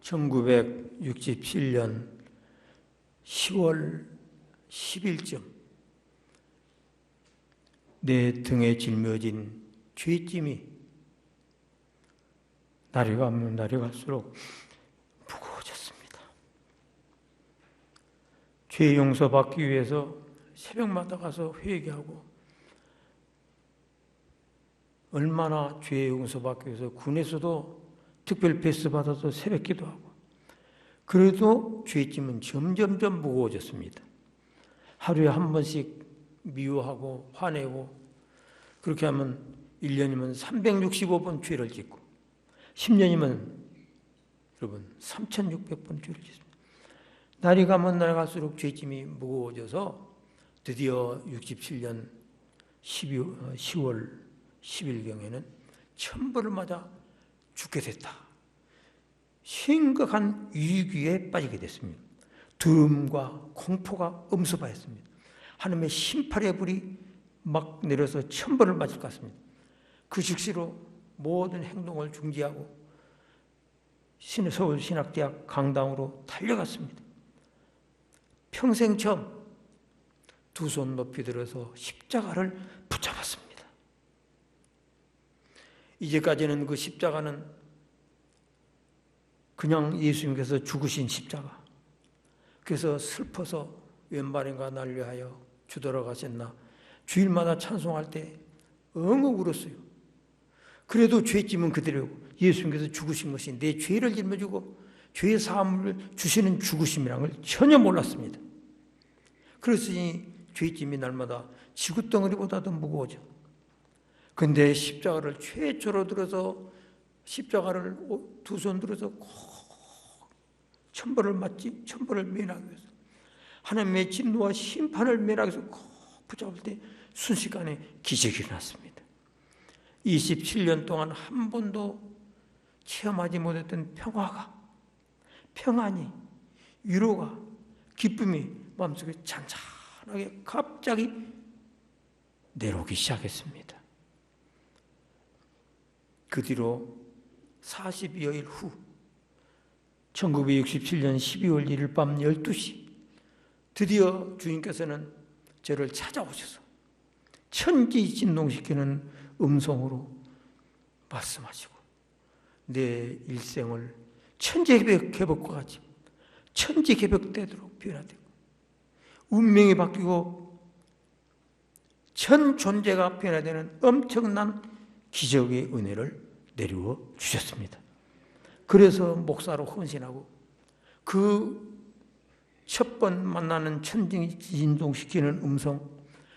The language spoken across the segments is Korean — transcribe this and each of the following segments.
1967년 10월 10일쯤 내 등에 짊어진 죄짐이 날이 가면 날이 갈수록 무거워졌습니다. 죄 용서받기 위해서 새벽마다 가서 회개하고, 얼마나 죄 용서받기 위해서 군에서도 특별 패스 받아서 새벽 기도하고, 그래도 죄짐은 점점점 무거워졌습니다. 하루에 한 번씩 미워하고 화내고, 그렇게 하면 1년이면 365번 죄를 짓고, 10년이면 여러분 3600번 죄를 짓습니다. 날이 가면 날 갈수록 죄짐이 무거워져서 드디어 67년 10월 10일경에는 천벌을 맞아 죽게 됐다. 심각한 위기에 빠지게 됐습니다. 두려움과 공포가 엄습하였습니다. 하나님의 심판의 불이 막 내려서 천벌을 맞을 것 같습니다. 그 즉시로 모든 행동을 중지하고 서울신학대학 강당으로 달려갔습니다. 평생 처음 두 손 높이 들어서 십자가를 붙잡았습니다. 이제까지는 그 십자가는 그냥 예수님께서 죽으신 십자가, 그래서 슬퍼서 왼발인가 난리하여 주돌아가셨나 주일마다 찬송할 때 엉엉 울었어요. 그래도 죄짐은 그대로고, 예수님께서 죽으신 것이 내 죄를 짊어지고 죄의 사함을 주시는 죽으심이라는 걸 전혀 몰랐습니다. 그랬으니 죄짐이 날마다 지구덩어리보다도 무거워져. 근데 십자가를 최초로 들어서, 십자가를 두 손 들어서 꼭 천벌을 맞지, 천벌을 면하기 위해서, 하나님의 진노와 심판을 면하기 위해서 꼭 붙잡을 때 순식간에 기적이 일어났습니다. 27년 동안 한 번도 체험하지 못했던 평안이, 위로가, 기쁨이 마음속에 잔잔하게 갑자기 내려오기 시작했습니다. 그 뒤로 40여일 후 1967년 12월 1일 밤 12시 드디어 주님께서는 저를 찾아오셔서 천지진동시키는 음성으로 말씀하시고, 내 일생을 천지개벽과 같이 천지개벽되도록 변화되고, 운명이 바뀌고 전 존재가 변화되는 엄청난 기적의 은혜를 내리워 주셨습니다. 그래서 목사로 헌신하고, 그 첫 번 만나는 천지진동시키는 음성,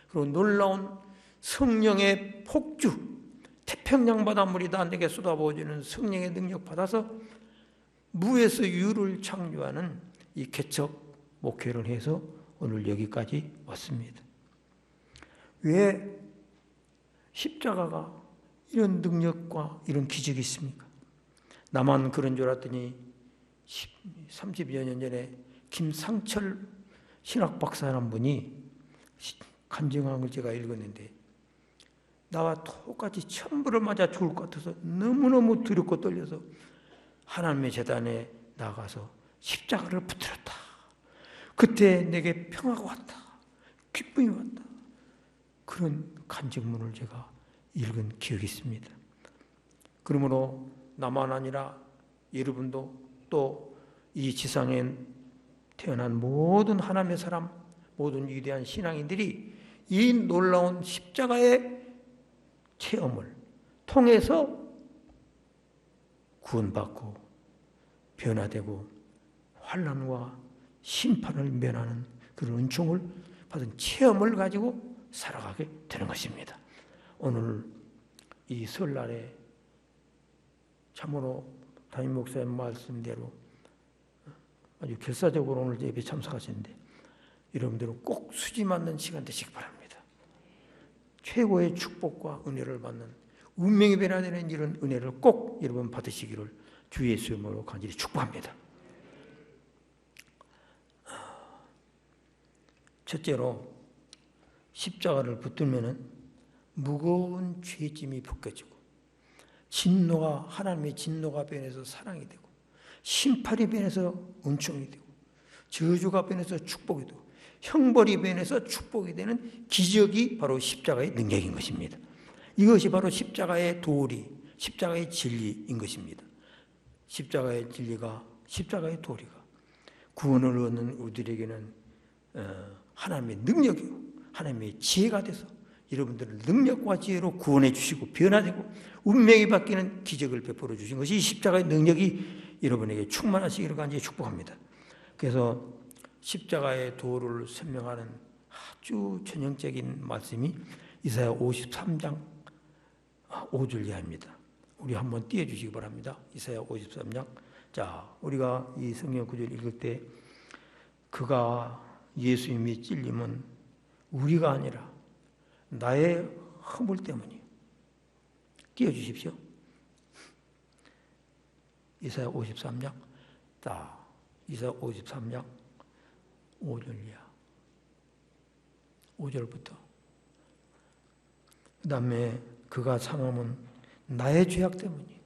그리고 놀라운 성령의 폭주, 태평양 바닷물이 다 내게 쏟아부어지는 성령의 능력 받아서 무에서 유를 창조하는 이 개척 목회를 해서 오늘 여기까지 왔습니다. 왜 십자가가 이런 능력과 이런 기적이 있습니까? 나만 그런 줄 알았더니 30여 년 전에 김상철 신학박사라는 분이 간증한 걸 제가 읽었는데, 나와 똑같이 천벌을 맞아 죽을 것 같아서 너무너무 두렵고 떨려서 하나님의 제단에 나가서 십자가를 붙들었다. 그때 내게 평화가 왔다. 기쁨이 왔다. 그런 간증문을 제가 읽은 기억이 있습니다. 그러므로 나만 아니라 여러분도 또 이 지상에 태어난 모든 하나님의 사람, 모든 위대한 신앙인들이 이 놀라운 십자가의 체험을 통해서 구원받고 변화되고 환난과 심판을 면하는 그런 은총을 받은 체험을 가지고 살아가게 되는 것입니다. 오늘 이 설날에 참으로 담임 목사님 말씀대로 아주 결사적으로 오늘 예배 참석하시는데, 여러분들은 꼭 수지 맞는 시간 되시기 바랍니다. 최고의 축복과 은혜를 받는, 운명이 변화되는 이런 은혜를 꼭 여러분 받으시기를 주 예수의 이름으로 간절히 축복합니다. 첫째로 십자가를 붙들면은 무거운 죄짐이 벗겨지고, 진노가, 하나님의 진노가 변해서 사랑이 되고, 심판이 변해서 은총이 되고, 저주가 변해서 축복이 되고, 형벌이 변해서 축복이 되는 기적이 바로 십자가의 능력인 것입니다. 이것이 바로 십자가의 도리, 십자가의 진리인 것입니다. 십자가의 진리가, 십자가의 도리가 구원을 얻는 우리들에게는 하나님의 능력이고 하나님의 지혜가 돼서 여러분들을 능력과 지혜로 구원해 주시고 변화되고 운명이 바뀌는 기적을 베풀어 주신 것이 이 십자가의 능력이 여러분에게 충만하시기를 간절히 축복합니다. 그래서 십자가의 도를 설명하는 아주 전형적인 말씀이 이사야 53장 5절 이하입니다. 우리 한번 띄워주시기 바랍니다. 이사야 53장. 자, 우리가 이 성경 구절 읽을 때 그가 예수님이 찔림은 우리가 아니라 나의 허물 때문이에요. 띄워주십시오. 이사야 53장. 자, 이사야 53장 5절 이하. 5절부터. 그 다음에 그가 상함은 나의 죄악 때문이에요.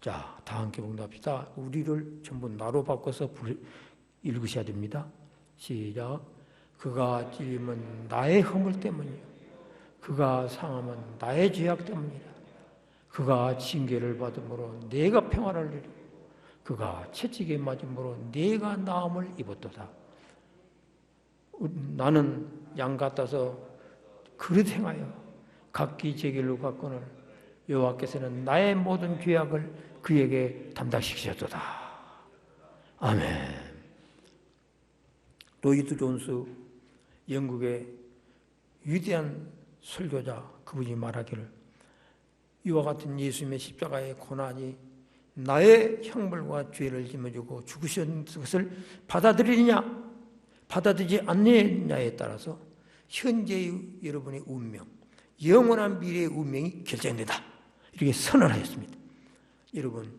자, 다 함께 봉답합시다. 우리를 전부 나로 바꿔서 읽으셔야 됩니다. 시작. 그가 찔림은 나의 허물 때문이요. 그가 상함은 나의 죄악 때문이라. 그가 징계를 받음으로 내가 평안을 누리고 그가 채찍에 맞음으로 내가 나음을 입었도다. 나는 양 같아서 그릇 행하여 각기 제 길로 갔거늘 여호와께서는 나의 모든 죄악을 그에게 담당시키셨도다. 아멘. 로이드 존스, 영국의 위대한 설교자, 그분이 말하기를 이와 같은 예수님의 십자가의 고난이 나의 형벌과 죄를 짊어지고 죽으신 것을 받아들이느냐 받아들이지 않느냐에 따라서 현재의 여러분의 운명, 영원한 미래의 운명이 결정된다. 이렇게 선언하였습니다. 여러분,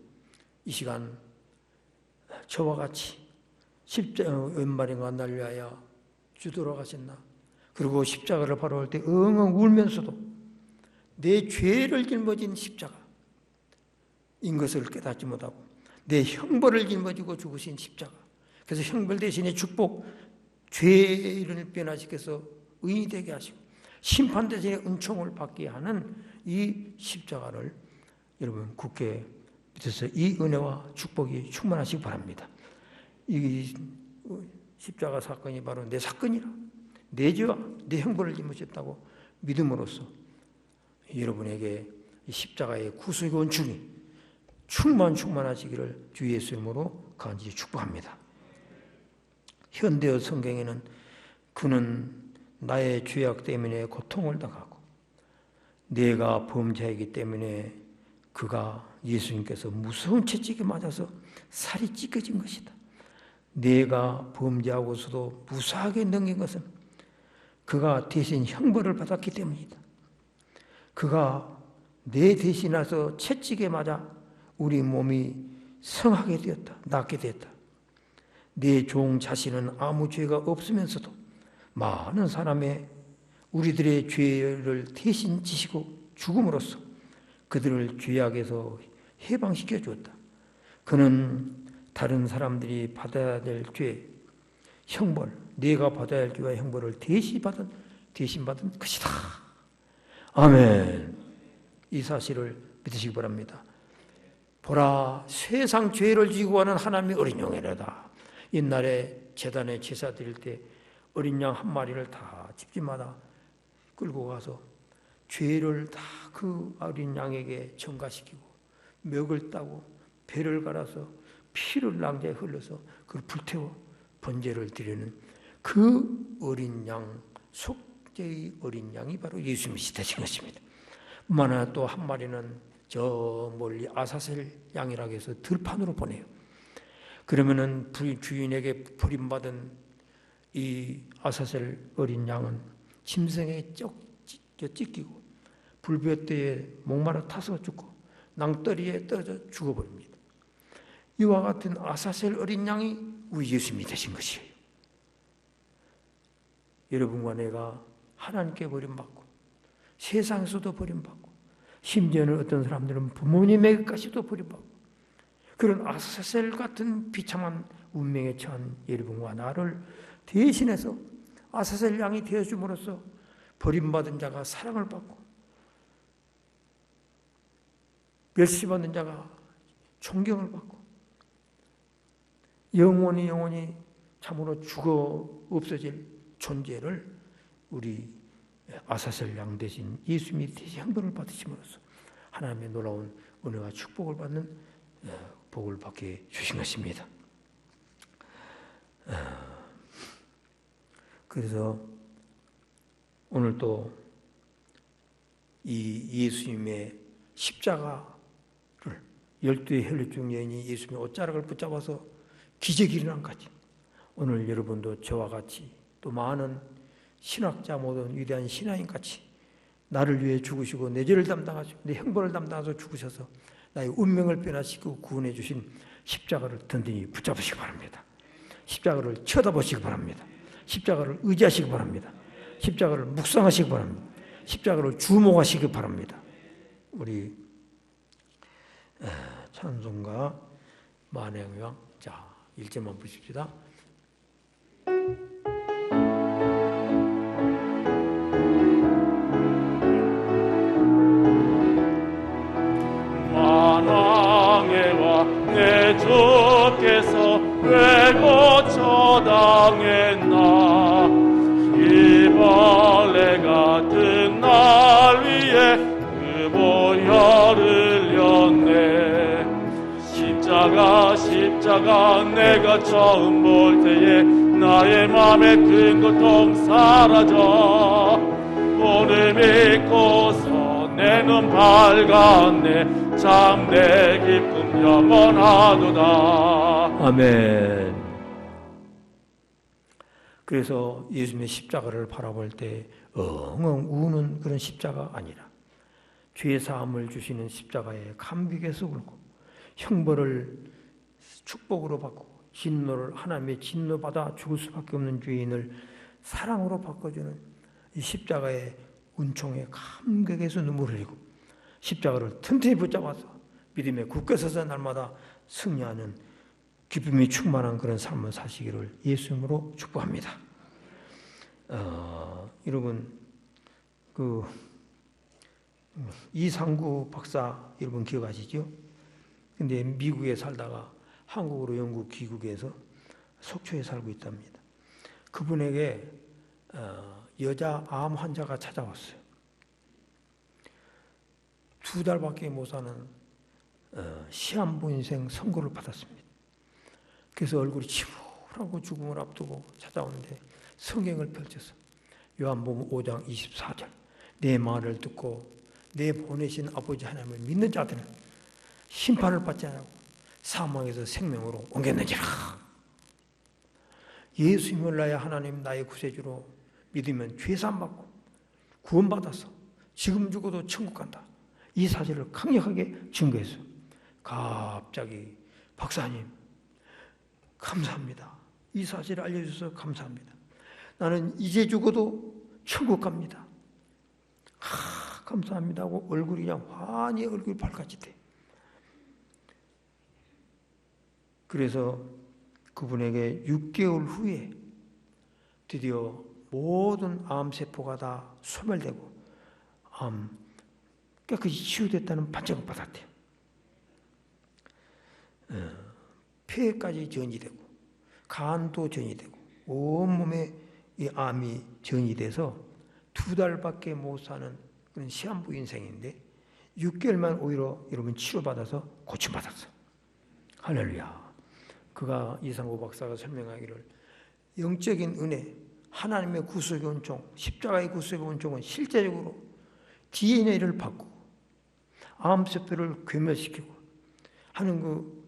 이 시간 저와 같이 웬말인가 날 위하여 주도록 하셨나? 그리고 십자가를 바라볼 때 엉엉 울면서도 내 죄를 짊어진 십자가인 것을 깨닫지 못하고 내 형벌을 짊어지고 죽으신 십자가, 그래서 형벌 대신에 축복, 죄를 변화시켜서 의인이 되게 하시고 심판 대신에 은총을 받게 하는 이 십자가를 여러분 굳게 믿어서 이 은혜와 축복이 충만하시기 바랍니다. 이 십자가 사건이 바로 내 사건이라, 내 죄와 내 형벌을 짊어졌다고 믿음으로써 여러분에게 이 십자가의 구속의 원충이 충만하시기를 주 예수 이름으로 간절히 축복합니다. 현대의 성경에는 그는 나의 죄악 때문에 고통을 당하고 내가 범죄이기 때문에 그가 예수님께서 무서운 채찍에 맞아서 살이 찢겨진 것이다. 내가 범죄하고서도 무사하게 넘긴 것은 그가 대신 형벌을 받았기 때문이다. 그가 내 대신해서 채찍에 맞아 우리 몸이 성하게 되었다. 낫게 되었다. 내 종 자신은 아무 죄가 없으면서도 많은 사람의 우리들의 죄를 대신 지시고 죽음으로써 그들을 죄악에서 해방시켜 주었다. 그는 다른 사람들이 받아야 될 죄, 형벌, 내가 받아야 할 죄와 형벌을 대신 받은 것이다. 아멘. 이 사실을 믿으시기 바랍니다. 보라, 세상 죄를 지고 가는 하나님의 어린 양이로다. 옛날에 제단에 제사 드릴 때 어린 양 한 마리를 다 집집마다 끌고 가서 죄를 다 그 어린 양에게 전가시키고 멱을 따고 배를 갈아서 피를 낭자에 흘려서 그걸 불태워 번제를 드리는 그 어린 양, 속죄의 어린 양이 바로 예수님이 되신 것입니다. 뿐만 아니라 또 한 마리는 저 멀리 아사셀 양이라고 해서 들판으로 보내요. 그러면은 주인에게 버림받은 이 아사셀 어린 양은 짐승에 찢기고 불볕대에 목마르 타서 죽고 낭떠리에 떨어져 죽어버립니다. 이와 같은 아사셀 어린 양이 우리 예수님이 되신 것이에요. 여러분과 내가 하나님께 버림받고 세상에서도 버림받고 심지어는 어떤 사람들은 부모님에게까지도 버림받고 그런 아사셀 같은 비참한 운명에 처한 여러분과 나를 대신해서 아사셀 양이 되어줌으로써 버림받은 자가 사랑을 받고 멸시받는 자가 존경을 받고 영원히 참으로 죽어 없어질 존재를 우리 아사셀 양 대신 예수님이 대신 형벌을 받으심으로써 하나님의 놀라운 은혜와 축복을 받는 복을 받게 주신 것입니다. 그래서 오늘 또 이 예수님의 십자가를 12의 혈육 중 여인이 예수님의 옷자락을 붙잡아서 기적이 일어난 같이 오늘 여러분도 저와 같이 또 많은 신학자 모든 위대한 신앙인같이 나를 위해 죽으시고 내 죄를 담당하시고 내 형벌을 담당하셔서 죽으셔서 나의 운명을 변화시키고 구원해 주신 십자가를 든든히 붙잡으시기 바랍니다. 십자가를 쳐다보시기 바랍니다. 십자가를 의지하시기 바랍니다. 십자가를 묵상하시기 바랍니다. 십자가를 주목하시기 바랍니다. 우리 찬송가 만행왕 자 1절만 보십시다. 만왕의 왕 내 주께서 왜 고쳐당했나 이벌레 같은 날 위에 그 보혈을 흘렸네 십자가 내가 처음 볼 때에 나의 맘에 큰 고통 사라져 오늘 믿고서 내 눈 밝았네 참 내 기쁨 영원하도다. 아멘. 그래서 예수님의 십자가를 바라볼 때 엉엉 우는 그런 십자가 아니라 죄 사함을 주시는 십자가에 감격해서 울고 형벌을 축복으로 받고 진노를 하나님의 진노 받아 죽을 수밖에 없는 죄인을 사랑으로 바꿔주는 이 십자가의 은총에 감격해서 눈물을 흘리고 십자가를 튼튼히 붙잡아서 믿음에 굳게 서서 날마다 승리하는 기쁨이 충만한 그런 삶을 사시기를 예수님으로 축복합니다. 여러분 그 이상구 박사 여러분 기억하시죠? 근데 미국에 살다가 한국으로 영국 귀국해서 속초에 살고 있답니다. 그분에게 여자 암 환자가 찾아왔어요. 2달밖에 못 사는 시한부 인생 선고를 받았습니다. 그래서 얼굴이 침울하고 죽음을 앞두고 찾아오는데 성경을 펼쳐서 요한복음 5장 24절 내 말을 듣고 내 보내신 아버지 하나님을 믿는 자들은 심판을 받지 않고 사망에서 생명으로 옮겼느니라. 예수님을 나의 하나님 나의 구세주로 믿으면 죄사함 받고 구원받아서 지금 죽어도 천국 간다. 이 사실을 강력하게 증거했어요. 갑자기 박사님 감사합니다. 이 사실을 알려주셔서 감사합니다. 나는 이제 죽어도 천국 갑니다. 감사합니다 하고 얼굴이 그냥 환히 얼굴이 밝아지대. 그래서 그분에게 6개월 후에 드디어 모든 암세포가 다 소멸되고 암 깨끗이 치유됐다는 판정을 받았대요. 폐까지 전이 되고 간도 전이 되고 온몸에 이 암이 전이 돼서 2달밖에 못 사는 그런 시한부 인생인데 6개월만 오히려 여러분 치료받아서 고침받았어. 할렐루야. 그가 이상구 박사가 설명하기를 영적인 은혜, 하나님의 구속의 은총, 십자가의 구속의 은총은 실제적으로 DNA를 바꾸고 암세포를 괴멸시키고 하는 그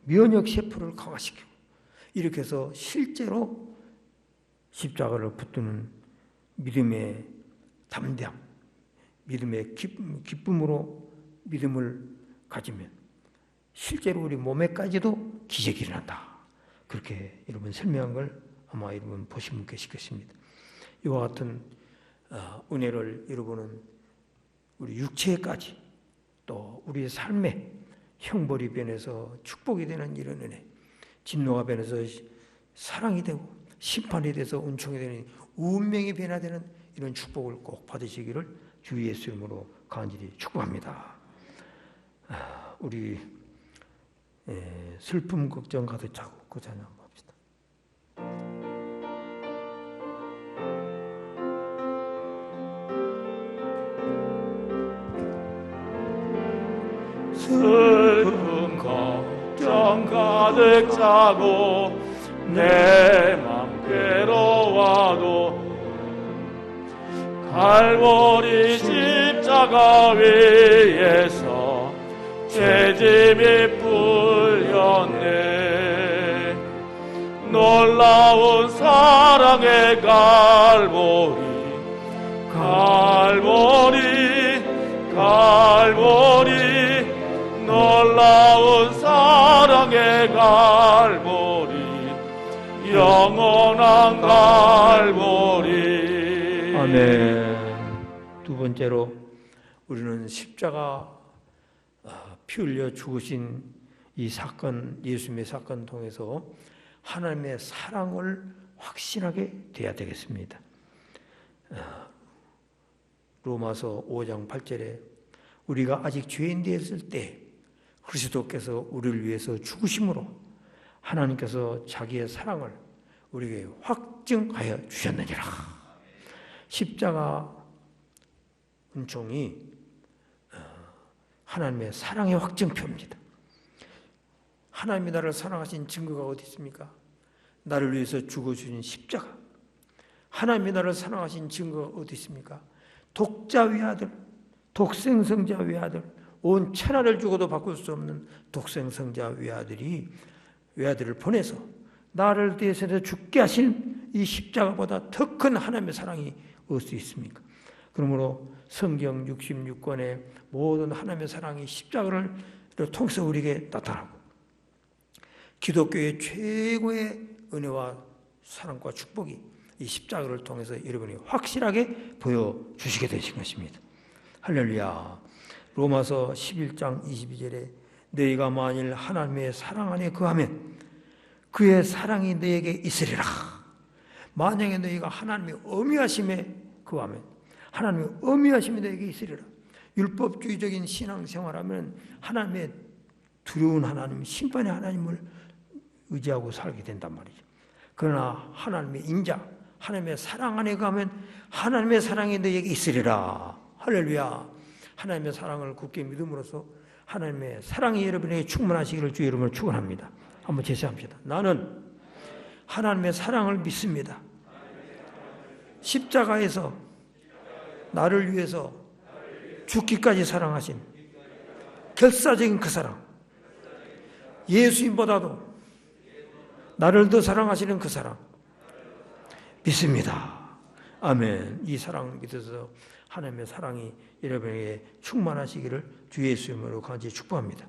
면역 세포를 강화시키고 이렇게 해서 실제로 십자가를 붙드는 믿음의 담대함, 믿음의 기쁨으로 믿음을 가지면 실제로 우리 몸에까지도 기적이 일어난다. 그렇게 여러분 설명한 걸 아마 여러분 보신 분 계실 것입니다. 이와 같은 은혜를 여러분은 우리 육체까지 또 우리의 삶에 형벌이 변해서 축복이 되는 이런 은혜, 진노가 변해서 사랑이 되고 심판이 돼서 은총이 되는 운명이 변화되는 이런 축복을 꼭 받으시기를 주 예수 이름으로 간절히 축복합니다. 우리 슬픔 걱정 가득 차고 그 찬양 한번 합시다. 슬픔 걱정 가득 차고 내 맘 괴로워도 갈보리 십자가 위에서 죄짐이 풀렸네. 놀라운 사랑의 갈보리 놀라운 사랑의 갈보리 영원한 갈보리. 아멘. 두 번째로 우리는 십자가 피 흘려 죽으신 이 사건, 예수님의 사건 통해서 하나님의 사랑을 확신하게 돼야 되겠습니다. 로마서 5장 8절에 우리가 아직 죄인 되었을 때 그리스도께서 우리를 위해서 죽으심으로 하나님께서 자기의 사랑을 우리에게 확증하여 주셨느니라. 십자가 은총이 하나님의 사랑의 확증표입니다. 하나님이 나를 사랑하신 증거가 어디 있습니까? 나를 위해서 죽어주신 십자가. 하나님이 나를 사랑하신 증거가 어디 있습니까? 독자 외아들, 독생성자 외아들, 온 천하를 주고도 바꿀 수 없는 독생성자 외아들을 보내서 나를 대해서 죽게 하신 이 십자가보다 더 큰 하나님의 사랑이 어디 있습니까? 그러므로 성경 66권의 모든 하나님의 사랑이 십자가를 통해서 우리에게 나타나고 기독교의 최고의 은혜와 사랑과 축복이 이 십자가를 통해서 여러분이 확실하게 보여주시게 되신 것입니다. 할렐루야. 로마서 11장 22절에 너희가 만일 하나님의 사랑 안에 거하면 그의 사랑이 너희에게 있으리라. 만약에 너희가 하나님의 어미하심에 거하면 하나님의 어미하심이 너희에게 있으리라. 율법주의적인 신앙생활하면 하나님의 두려운 하나님, 심판의 하나님을 의지하고 살게 된단 말이죠. 그러나 하나님의 인자, 하나님의 사랑 안에 가면 하나님의 사랑이 너희에게 있으리라. 할렐루야. 하나님의 사랑을 굳게 믿음으로써 하나님의 사랑이 여러분에게 충만하시기를 주 여러분을 축원합니다. 한번 제시합시다. 나는 하나님의 사랑을 믿습니다. 십자가에서 나를 위해서 죽기까지 사랑하신 결사적인 그 사랑, 예수님보다도 나를 더 사랑하시는 그 사랑 믿습니다. 아멘. 이 사랑을 믿어서 하나님의 사랑이 여러분에게 충만하시기를 주 예수님으로 간절히 축복합니다.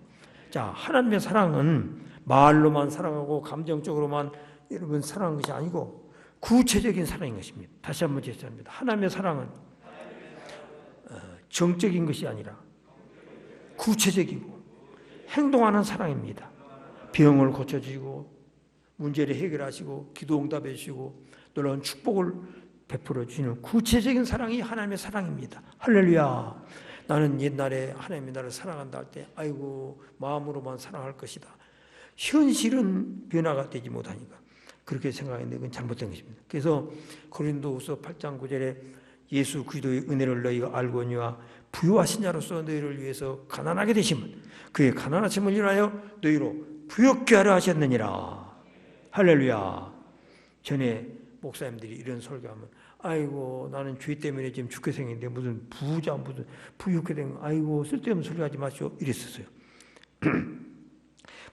자, 하나님의 사랑은 말로만 사랑하고 감정적으로만 여러분 사랑하는 것이 아니고 구체적인 사랑인 것입니다. 다시 한번 제시합니다. 하나님의 사랑은 정적인 것이 아니라 구체적이고 행동하는 사랑입니다. 병을 고쳐주시고 문제를 해결하시고 기도 응답해 주시고 놀라운 축복을 베풀어 주시는 구체적인 사랑이 하나님의 사랑입니다. 할렐루야. 나는 옛날에 하나님이 나를 사랑한다 할 때 아이고 마음으로만 사랑할 것이다. 현실은 변화가 되지 못하니까 그렇게 생각했는데 그건 잘못된 것입니다. 그래서 고린도후서 8장 9절에 예수 그리스도의 은혜를 너희가 알거니와 부유하신 자로서 너희를 위해서 가난하게 되심은 그의 가난하심을 인하여 너희로 부욕케 하려 하셨느니라. 할렐루야. 전에 목사님들이 이런 설교하면 아이고 나는 죄 때문에 지금 죽게 생겼는데 무슨 부자 무슨 부욕게 된 거 아이고 쓸데없는 소리 하지 마시오 이랬었어요.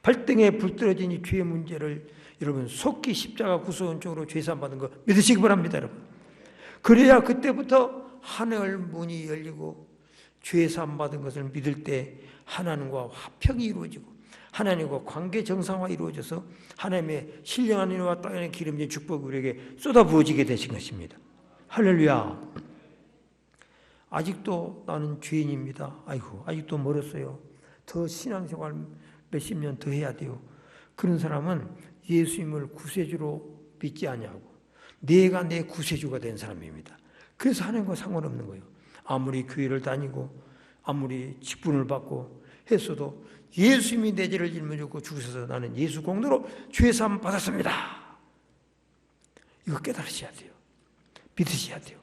발등에 불 떨어진 이 죄의 문제를 여러분 속히 십자가 구속원적으로 죄산 받은 거 믿으시기 바랍니다. 여러분. 그래야 그때부터 하늘 문이 열리고 죄산 받은 것을 믿을 때 하나님과 화평이 이루어지고 하나님과 관계 정상화 이루어져서 하나님의 신령한 은혜와 땅의 기름진 축복이 우리에게 쏟아 부어지게 되신 것입니다. 할렐루야. 아직도 나는 죄인입니다. 아이고, 아직도 멀었어요. 더 신앙생활 몇십 년 더 해야 돼요. 그런 사람은 예수님을 구세주로 믿지 아니하고 내가 내 구세주가 된 사람입니다. 그래서 하나님과 상관없는 거예요. 아무리 교회를 다니고 아무리 직분을 받고 했어도 예수님이 내 죄를 짊어지고 죽으셔서 나는 예수 공로로 죄사함 받았습니다. 이거 깨달으셔야 돼요. 믿으셔야 돼요.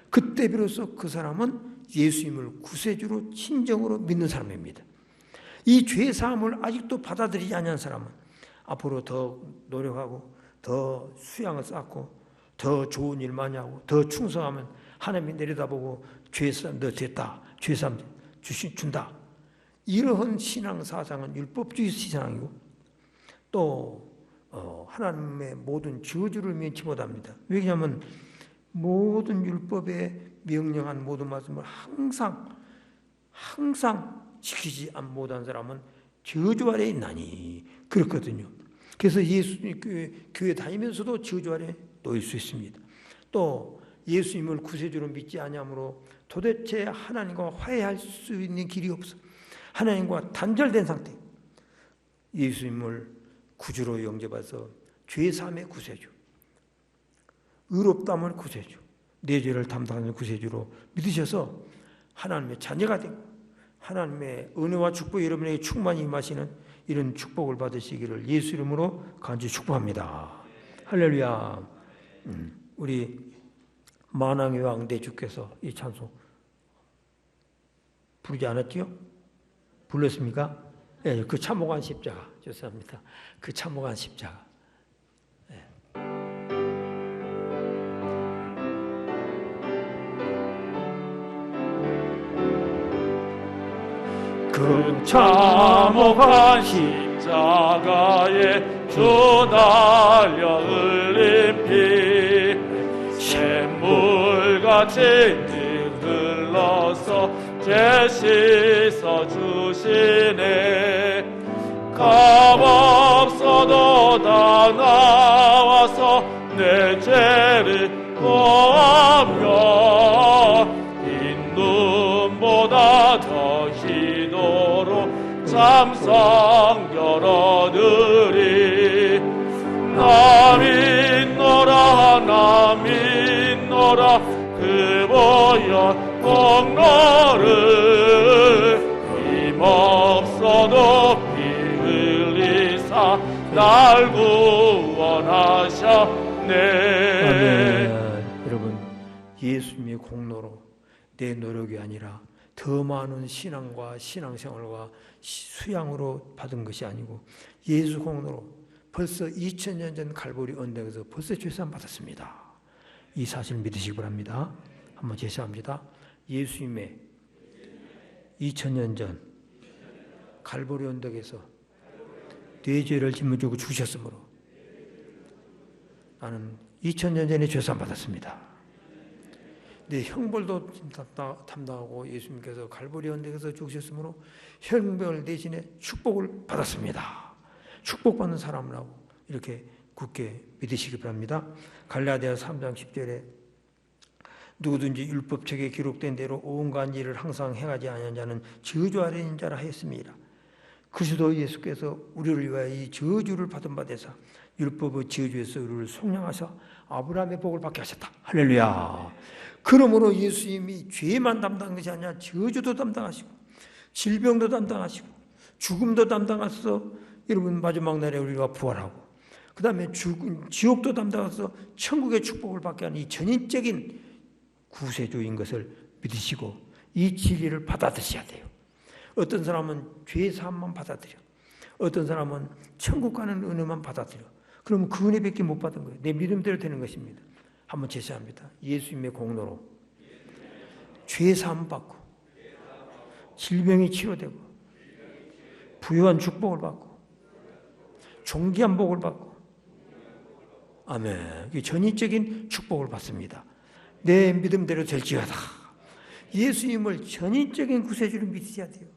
그때 비로소 그 사람은 예수님을 구세주로 진정으로 믿는 사람입니다. 이 죄사함을 아직도 받아들이지 않는 사람은 앞으로 더 노력하고 더 수양을 쌓고 더 좋은 일 많이 하고 더 충성하면 하나님이 내려다보고 죄사함 너 됐다. 죄사함 준다. 이러한 신앙 사상은 율법주의 신앙이고 또 하나님의 모든 저주를 면치 못합니다. 왜냐하면 모든 율법에 명령한 모든 말씀을 항상 지키지 못한 사람은 저주 아래에 있나니 그렇거든요. 그래서 예수님 교회 다니면서도 저주 아래에 놓일 수 있습니다. 또 예수님을 구세주로 믿지 아니하므로 도대체 하나님과 화해할 수 있는 길이 없어. 하나님과 단절된 상태. 예수님을 구주로 영접해서 죄사함의 구세주, 의롭다함을 구세주, 내 죄를 담당하는 구세주로 믿으셔서 하나님의 자녀가 되고 하나님의 은혜와 축복이 여러분에게 충만히 임하시는 이런 축복을 받으시기를 예수 이름으로 간절히 축복합니다. 할렐루야. 우리 만왕의 왕 대주께서 이 찬송 부르지 않았지요? 불렀습니까? 네, 그 참혹한 십자가. 죄송합니다. 그 참혹한 십자가. 네. 그 참혹한 십자가에 주 달려 흘린 피 샘물같이 흘러서 죄 씻어 주시네. 값없어도 다 나와서 내 죄를 보하며 흰 눈보다 더 희도로 참성결 얻으리. 나 믿노라 그 보혈 공로를 힘없어도 피 흘리사 날 구원하셨네. 아멘. 여러분, 예수님의 공로로 내 노력이 아니라 더 많은 신앙과 신앙생활과 수양으로 받은 것이 아니고 예수 공로로 벌써 2000년 전 갈보리 언덕에서 벌써 죄사함 받았습니다. 이 사실 믿으시기 바랍니다. 한번 제시합니다. 예수님의 2000년 전 갈보리 언덕에서 내 죄를 짊어지고 죽으셨으므로 나는 2000년 전에 죄사함 받았습니다. 내 형벌도 담당하고 예수님께서 갈보리 언덕에서 죽으셨으므로 형벌 대신에 축복을 받았습니다. 축복받는 사람이라고 이렇게 굳게 믿으시기 바랍니다. 갈라디아서 3장 10절에 누구든지 율법책에 기록된 대로 온갖 일을 항상 행하지 아니한 자는 저주 아래 있는 자라 했습니다. 그리스도 예수께서 우리를 위하여 이 저주를 받은 바 되사 율법의 저주에서 우리를 속량하사 아브라함의 복을 받게 하셨다. 할렐루야. 그러므로 예수님이 죄만 담당한 것이 아니라 저주도 담당하시고 질병도 담당하시고 죽음도 담당하셔서 여러분 마지막 날에 우리가 부활하고 그 다음에 지옥도 담당해서 천국의 축복을 받게 하는 이 전인적인 구세주인 것을 믿으시고 이 진리를 받아들여야 돼요. 어떤 사람은 죄사함만 받아들여. 어떤 사람은 천국 가는 은혜만 받아들여. 그러면 그 은혜밖에 못 받은 거예요. 내 믿음대로 되는 것입니다. 한번 제시합니다. 예수님의 공로로 죄사함 받고 질병이 치료되고 부유한 축복을 받고 존귀한 복을 받고 아멘. 전인적인 축복을 받습니다. 내 믿음대로 될지어다. 예수님을 전인적인 구세주로 믿으셔야 돼요.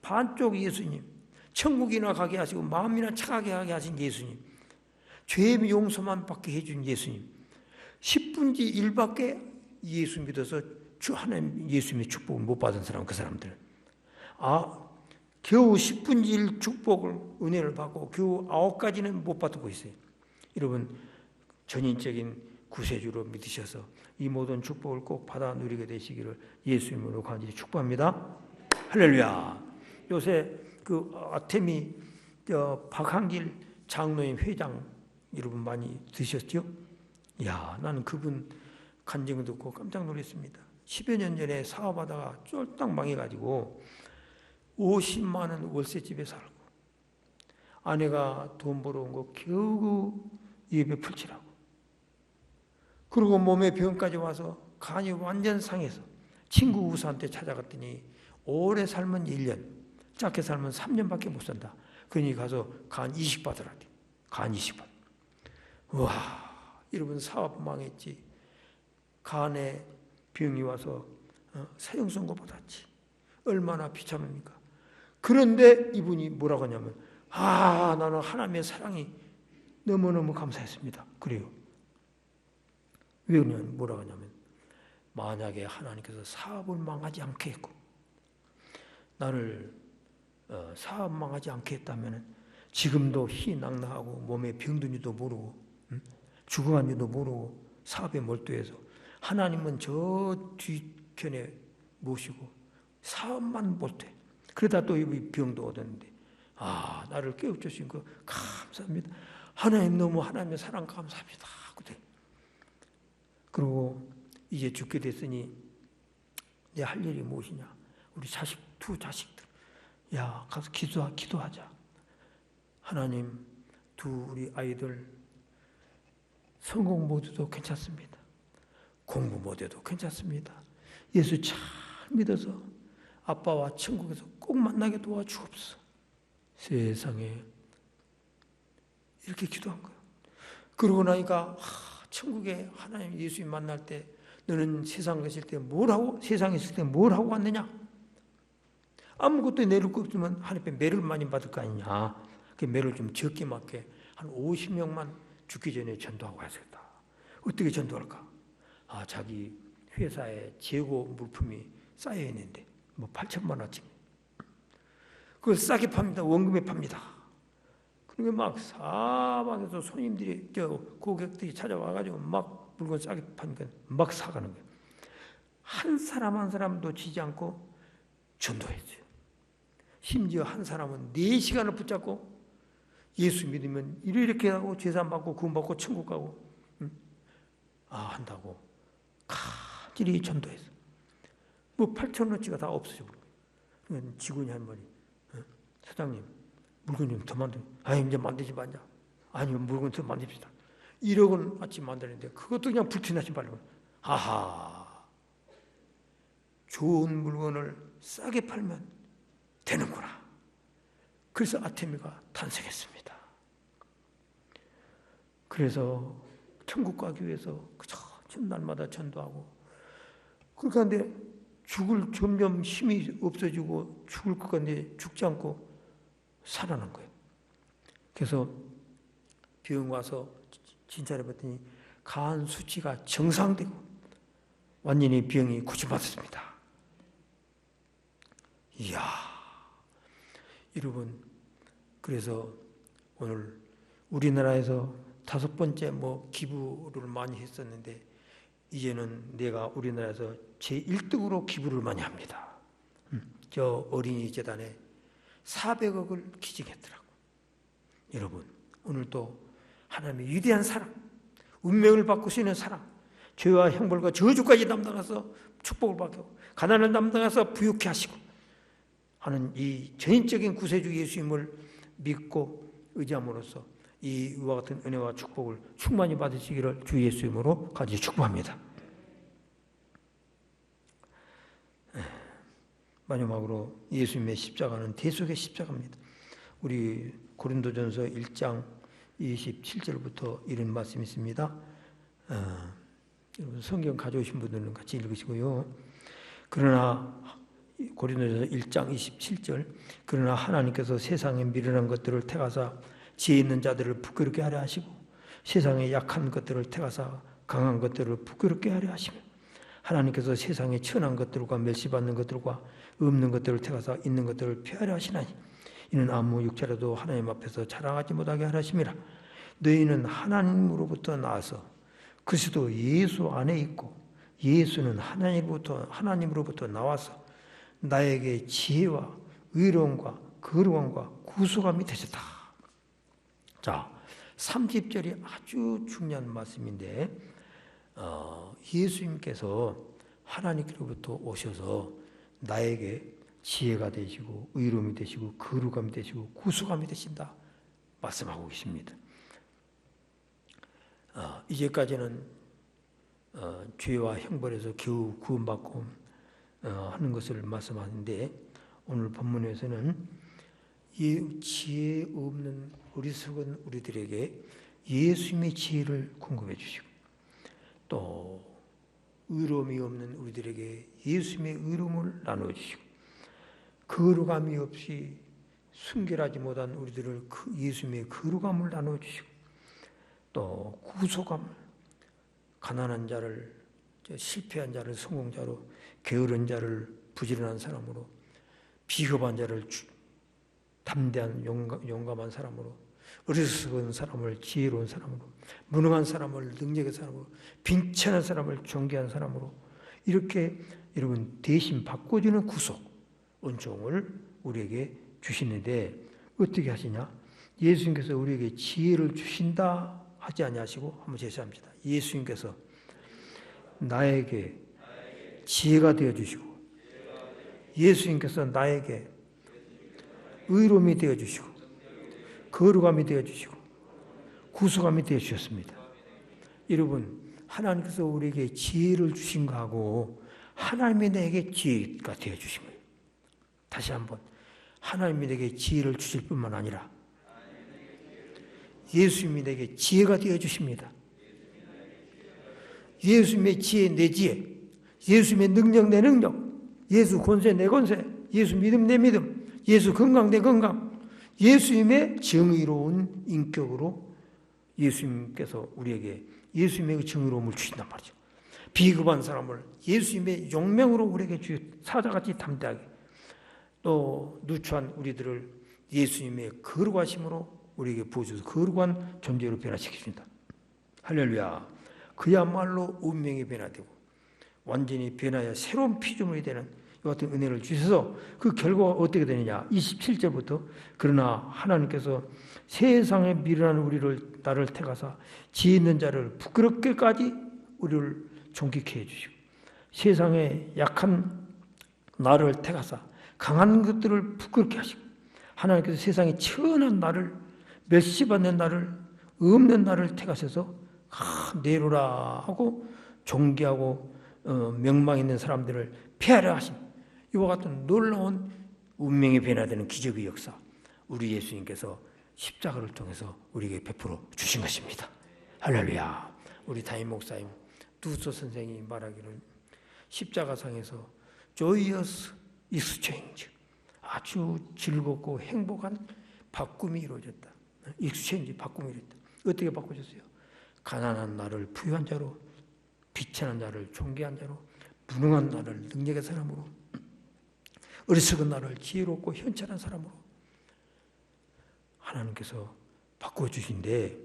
반쪽 예수님, 천국이나 가게 하시고 마음이나 착하게 하게 하신 예수님, 죄 용서만 받게 해준 예수님, 10분지 1밖에 예수 믿어서 하나님 예수님의 축복을 못 받은 사람, 그 사람들. 겨우 10분의 1 축복을, 은혜를 받고 겨우 9가지는 못 받고 있어요. 여러분, 전인적인 구세주로 믿으셔서 이 모든 축복을 꼭 받아 누리게 되시기를 예수님으로 간절히 축복합니다. 할렐루야. 요새 그 아테미 박한길 장로님 회장 여러분 많이 드셨죠? 야, 나는 그분 간증을 듣고 깜짝 놀랐습니다. 10여 년 전에 사업하다가 쫄딱 망해가지고 50만 원 월세집에 살고 아내가 돈 벌어온 거 겨우 입에 풀칠하고, 그리고 몸에 병까지 와서 간이 완전 상해서 친구 우사한테 찾아갔더니 오래 살면 1년, 짧게 살면 3년밖에 못 산다. 그러니 가서 간 이식 받으라. 간 이식 받. 와, 여러분, 사업 망했지. 간에 병이 와서 사형 선고 받았지. 얼마나 비참합니까? 그런데 이분이 뭐라고 하냐면, 나는 하나님의 사랑이 너무너무 감사했습니다. 그래요. 왜 그러냐면, 뭐라고 하냐면, 만약에 하나님께서 사업을 망하지 않게 했고 나를 사업 망하지 않게 했다면 지금도 희낙낙하고 몸에 병든지도 모르고 죽어간지도 모르고 사업에 몰두해서 하나님은 저 뒤편에 모시고 사업만 몰두해. 그러다 또 이 병도 얻었는데 나를 깨우쳐주신 거 감사합니다. 하나님, 너무 하나님의 사랑 감사합니다. 그리고 이제 죽게 됐으니 내 할 일이 무엇이냐? 우리 두 자식들, 가서 기도하자. 하나님, 우리 아이들 성공 모드도 괜찮습니다. 공부 모드도 괜찮습니다. 예수 잘 믿어서 아빠와 천국에서 꼭 만나게 도와주옵소서. 세상에, 이렇게 기도한 거예요. 그러고 나니까 천국에 하나님 예수님 만날 때 너는 세상에 있을 때 뭘 하고 왔느냐? 아무것도 내릴 거 없으면 하나님 매를 많이 받을 거 아니냐? 그 매를 좀 적게 맞게 한 50명만 죽기 전에 전도하고 왔었다. 어떻게 전도할까? 자기 회사에 재고 물품이 쌓여 있는데 8천만 원쯤. 그걸 싸게 팝니다. 원금에 팝니다. 그러니까 막 사방에서 손님들이, 고객들이 찾아와가지고 막 물건 싸게 파니까 막 사가는 거예요. 한 사람 한 사람도 지지 않고 전도했어요. 심지어 한 사람은 4시간을 붙잡고 예수 믿으면 이렇게 하고 재산 받고 구원 받고 천국 가고 한다고 간절히 전도했어. 8,000원어치가 다 없어져 버린. 직원이 한 말이, 사장님, 물건 좀 더 만들어. 이제 만들지 말자. 아니면 물건 더 만듭시다. 1억 원어치 만드는데 그것도 그냥 불티나시 말고. 좋은 물건을 싸게 팔면 되는구나. 그래서 아테미가 탄생했습니다. 그래서 천국 가기 위해서 날마다 전도하고, 그런데 점점 힘이 없어지고 죽을 것 같은데 죽지 않고 살아난 거예요. 그래서 병 와서 진찰해 봤더니 간 수치가 정상되고 완전히 병이 고쳐받았습니다. 이야, 여러분, 그래서 오늘 우리나라에서 5번째 기부를 많이 했었는데 이제는 내가 우리나라에서 제1등으로 기부를 많이 합니다. 저 어린이 재단에 400억을 기증했더라고. 여러분, 오늘도 하나님의 위대한 사랑, 운명을 바꾸시는 사랑, 죄와 형벌과 저주까지 담당해서 축복을 받고 가난을 담당해서 부유케 하시고 하는 이 전인적인 구세주 예수님을 믿고 의지함으로써 이와 같은 은혜와 축복을 충만히 받으시기를 주 예수 이름으로 간절히 축복합니다. 마지막으로 예수님의 십자가는 대속의 십자가입니다. 우리 고린도전서 1장 27절부터 이런 말씀이 있습니다. 여러분 성경 가져오신 분들은 같이 읽으시고요. 그러나 고린도전서 1장 27절, 그러나 하나님께서 세상에 미련한 것들을 택하사 지혜 있는 자들을 부끄럽게 하려 하시고 세상에 약한 것들을 택하사 강한 것들을 부끄럽게 하려 하시며 하나님께서 세상에 천한 것들과 멸시받는 것들과 없는 것들을 택하사 있는 것들을 폐하려 하시나니 이는 아무 육체라도 하나님 앞에서 자랑하지 못하게 하심이라. 너희는 하나님으로부터 나와서 그리스도 예수 안에 있고 예수는 하나님으로부터 나와서 나에게 지혜와 의로움과 거룩함과 구속함이 되셨다. 자, 30절이 아주 중요한 말씀인데 예수님께서 하나님께로부터 오셔서 나에게 지혜가 되시고 의로움이 되시고 거룩함이 되시고 구속함이 되신다 말씀하고 계십니다. 이제까지는 죄와 형벌에서 겨우 구원받고 하는 것을 말씀하는데 오늘 본문에서는 지혜 없는 어리석은 우리들에게 예수님의 지혜를 공급해 주시고 또 의로움이 없는 우리들에게 예수님의 의로움을 나누어 주시고 거룩함이 없이 순결하지 못한 우리들을 예수님의 거룩함을 나누어 주시고 또 구속함을 가난한 자를 실패한 자를 성공자로 게으른 자를 부지런한 사람으로 비겁한 자를 담대한 용감한 사람으로 어리석은 사람을 지혜로운 사람으로 무능한 사람을 능력의 사람으로 빈천한 사람을 존귀한 사람으로 이렇게 여러분 대신 바꿔주는 구속 은총을 우리에게 주시는데 어떻게 하시냐? 예수님께서 우리에게 지혜를 주신다 하지 아니하시고 한번 제시합니다. 예수님께서 나에게 지혜가 되어주시고 예수님께서 나에게 의로움이 되어주시고 거룩함이 되어주시고 구속함이 되어주셨습니다. 여러분 하나님께서 우리에게 지혜를 주신 거하고 하나님이 내게 지혜가 되어주신 거예요. 다시 한번 하나님이 내게 지혜를 주실 뿐만 아니라 예수님이 내게 지혜가 되어주십니다. 예수님의 지혜 내 지혜, 예수님의 능력 내 능력, 예수 권세 내 권세, 예수 믿음 내 믿음, 예수 건강 내 건강, 예수님의 정의로운 인격으로 예수님께서 우리에게 예수님의 정의로움을 주신단 말이죠. 비겁한 사람을 예수님의 용맹으로 우리에게 사자같이 담대하게 또 누추한 우리들을 예수님의 거룩하심으로 우리에게 부어주셔서 거룩한 존재로 변화시키십니다. 할렐루야. 그야말로 운명이 변화되고 완전히 변화해 새로운 피조물이 되는 이 같은 은혜를 주셔서 그 결과가 어떻게 되느냐. 27절부터 그러나 하나님께서 세상에 미련한 우리를 나를 택하사 지혜 있는 자를 부끄럽게까지 우리를 존귀케 해주시고 세상에 약한 나를 택하사 강한 것들을 부끄럽게 하시고 하나님께서 세상에 천한 나를 멸시받는 나를 없는 나를 택하셔서 내로라 하고 존귀하고 명망 있는 사람들을 폐하려 하신 이와 같은 놀라운 운명이 변화되는 기적의 역사 우리 예수님께서 십자가를 통해서 우리에게 베풀어 주신 것입니다. 할렐루야. 우리 담임 목사님 두소 선생이 말하기를 십자가상에서 joyous exchange 아주 즐겁고 행복한 바꿈이 이루어졌다. exchange 바꿈이 이루어졌다. 어떻게 바꾸셨어요? 가난한 나를 부유한 자로 비천한 자를 존귀한 자로 무능한 나를 능력의 사람으로 어리석은 나를 지혜롭고 현찰한 사람으로 하나님께서 바꿔주신데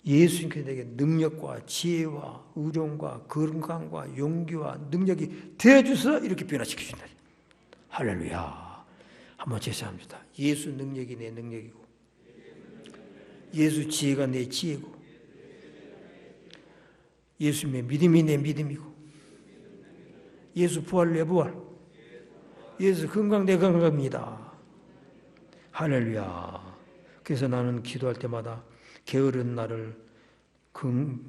예수님께서 내게 능력과 지혜와 의로움과 건강과 용기와 능력이 되어주셔서 이렇게 변화시키신다. 할렐루야. 한번 제시합니다. 예수 능력이 내 능력이고 예수 지혜가 내 지혜고 예수님의 믿음이 내 믿음이고 예수 부활 내 부활 예수 건강 내 건강입니다. 할렐루야. 그래서 나는 기도할 때마다 게으른 나를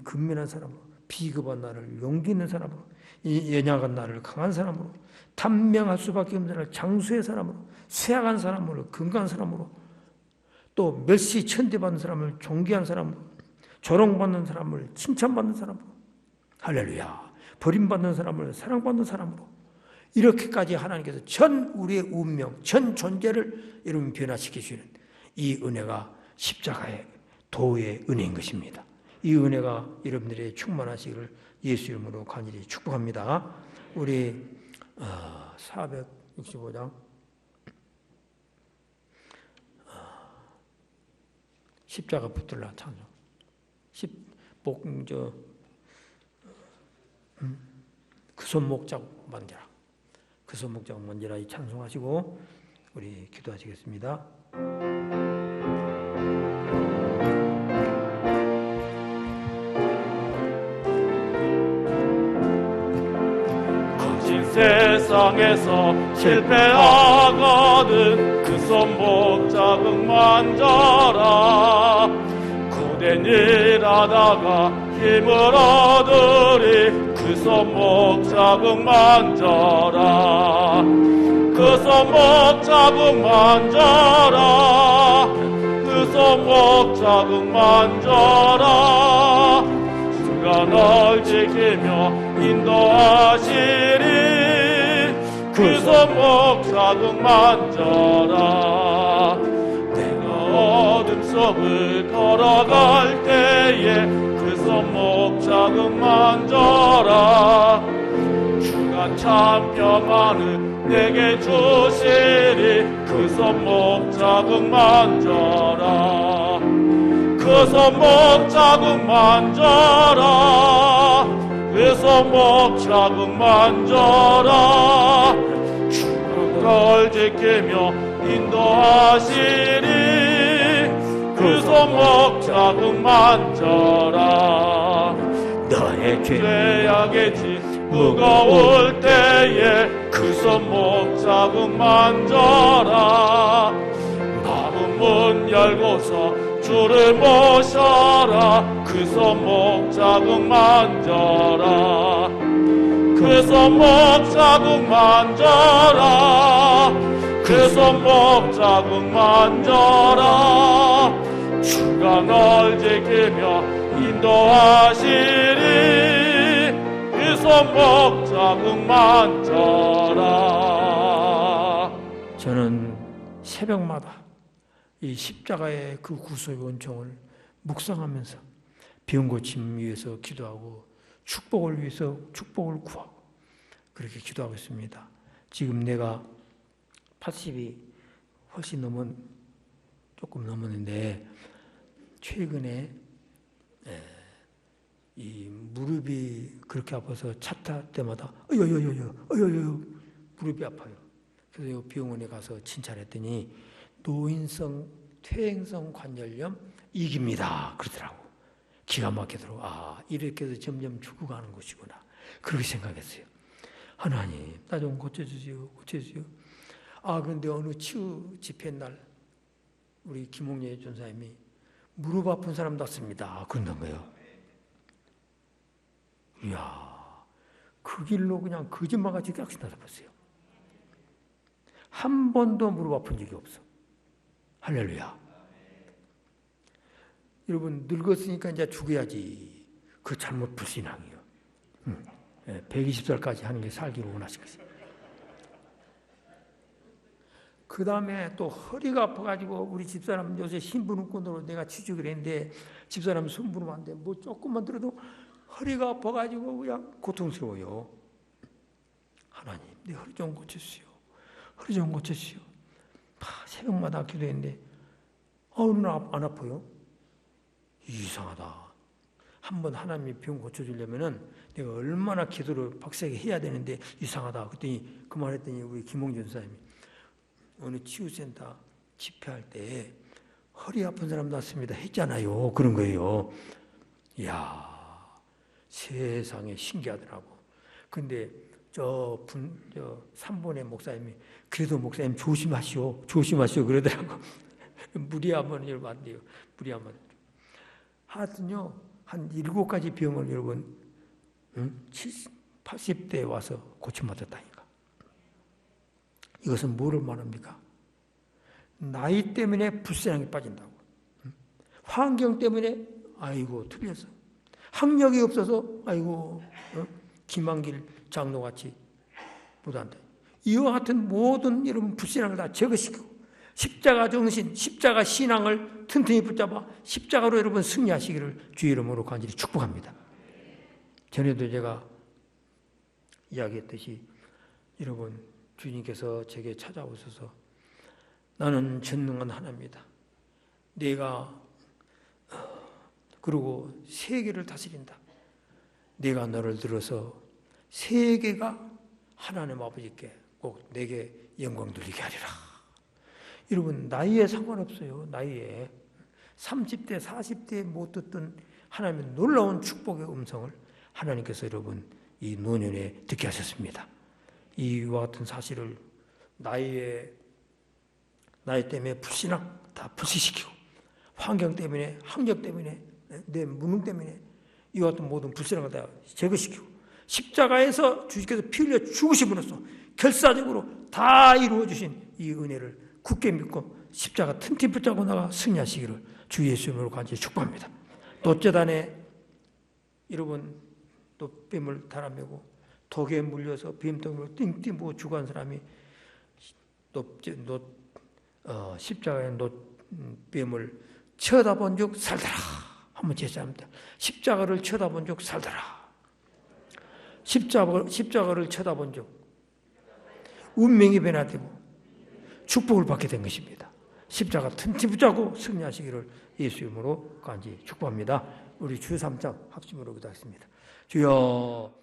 근면한 사람으로 비겁한 나를 용기 있는 사람으로 연약한 나를 강한 사람으로 단명할 수밖에 없는 나를 장수의 사람으로 쇠약한 사람으로 건강한 사람으로 또 멸시 천대받는 사람을 존귀한 사람으로 조롱받는 사람을 칭찬받는 사람으로 할렐루야. 버림받는 사람을 사랑받는 사람으로 이렇게까지 하나님께서 전 우리의 운명 전 존재를 여러분 변화시키시는 이 은혜가 십자가의 도의 은혜인 것입니다. 이 은혜가 여러분들의 충만하시기를 예수 이름으로 간절히 축복합니다. 우리 465장 십자가 붙들라 찬송. 그 손목 자국 만져라. 그 손목 자국 만져라. 이 찬송하시고 우리 기도하시겠습니다. 거짓 세상에서 실패하거든 그 손목 자국 만져라. 고된 일 하다가 힘을 얻으리 그 손목 자국 만져라. 그 손목 자국 만져라. 그 손목 자국 만져라. 주가 널 지키며 인도하시리 그 손목 자국 만져라. 내가 어둠 속을 걸어갈 때에 그 손목 자국 만져라. 주가 참 평안을 내게 주시리 그 손목 자국 만져라. 그 손목 자국 만져라. 그 손목 자국 만져라. 주가 널 지키며 인도하시리 그 손목 자국 만져라. 너의 죄악의 짐 무거울 때에 그 손목 자국 만져라. 마음 문 열고서 주를 모셔라. 그 손목 자국 만져라. 그 손목 자국 만져라. 그 손목 자국 만져라. 주가 널 지키며 인도하시리 그 손목 자국 만져라. 저는 새벽마다 이 십자가의 그 구속의 은총을 묵상하면서 병 고침 위해서 기도하고 축복을 위해서 축복을 구하고 그렇게 기도하고 있습니다. 지금 내가 80이 훨씬 조금 넘었는데 최근에 이 무릎이 그렇게 아파서 차 탈 때마다 무릎이 아파요. 그래서 병원에 가서 진찰했더니 노인성 퇴행성 관절염 2기입니다. 그러더라고. 기가 막히더라고. 이렇게 해서 점점 죽어가는 것이구나. 그렇게 생각했어요. 하나님, 나 좀 고쳐주세요. 그런데 어느 치유 집회 날 우리 김홍예 전사님이 무릎 아픈 사람 났습니다. 그런단 거예요. 이야, 그 길로 그냥 거짓말같이 깍지 나서봤어요. 한 번도 무릎 아픈 적이 없어. 할렐루야. 여러분, 늙었으니까 이제 죽어야지. 그 잘못 불신앙이에요. 120살까지 하는 게 살기로 원하시겠어요. 그 다음에 또 허리가 아파가지고 우리 집사람 요새 신부름꾼으로 내가 취직을 했는데 집사람 손부르면 안 돼. 뭐 조금만 들어도 허리가 아파가지고 그냥 고통스러워요. 하나님, 내 허리 좀 고쳐주시오. 허리 좀 고쳐주시오. 새벽마다 기도했는데 오늘 안 아파요. 이상하다. 한번 하나님이 병 고쳐주려면은 내가 얼마나 기도를 빡세게 해야 되는데 이상하다. 그랬더니 그 말했더니 우리 김홍준 사님이 어느 치유센터 집회할 때 허리 아픈 사람 났습니다 했잖아요. 그런 거예요. 이야, 세상에 신기하더라고. 근데 저 3번의 목사님이 그래도 목사님 조심하시오 그러더라고. 무리하면 여러분 안 돼요. 무리하면. 하여튼요, 한 7가지 병을 여러분 80대에 와서 고침받았다니까. 이것은 뭐를 말합니까? 나이 때문에 불신앙에 빠진다고. 환경 때문에 아이고 틀렸어. 학력이 없어서 아이고 김한길 장로같이 못한다. 이와 같은 모든 여러분 불신앙을 다 제거시키고 십자가 정신, 십자가 신앙을 튼튼히 붙잡아 십자가로 여러분 승리하시기를 주의 이름으로 간절히 축복합니다. 전에도 제가 이야기했듯이 여러분 주님께서 제게 찾아오셔서 나는 전능한 하나님이다. 내가 그리고 세계를 다스린다. 내가 너를 들어서 세계가 하나님 아버지께 꼭 내게 영광 돌리게 하리라. 여러분 나이에 상관없어요. 나이에 30대 40대에 못 듣던 하나님의 놀라운 축복의 음성을 하나님께서 여러분 이 노년에 듣게 하셨습니다. 이와 같은 사실을 나이 때문에 불신앙 다 불식시키고 환경 때문에 학력 때문에 내 무능 때문에 이와 같은 모든 불신앙을 다 제거시키고 십자가에서 주님께서 피 흘려 죽으심으로써 결사적으로 다 이루어 주신 이 은혜를 굳게 믿고 십자가 튼튼히 붙잡고 나가 승리하시기를 주 예수 이름으로 간절히 축복합니다. 또 재단에 여러분 또 뱀을 달아매고 독에 물려서 뱀덩이로 띵띵 부어 죽은 사람이 십자가에 뱀을 쳐다본 적 살더라. 한번 제시합니다. 십자가를 쳐다본 적 살더라. 십자가를 쳐다본 적 운명이 변화되고 축복을 받게 된 것입니다. 십자가 튼튼히 붙잡고 승리하시기를 예수 이름으로 간절히 축복합니다. 우리 주 3장 합심으로 기도하겠습니다. 주여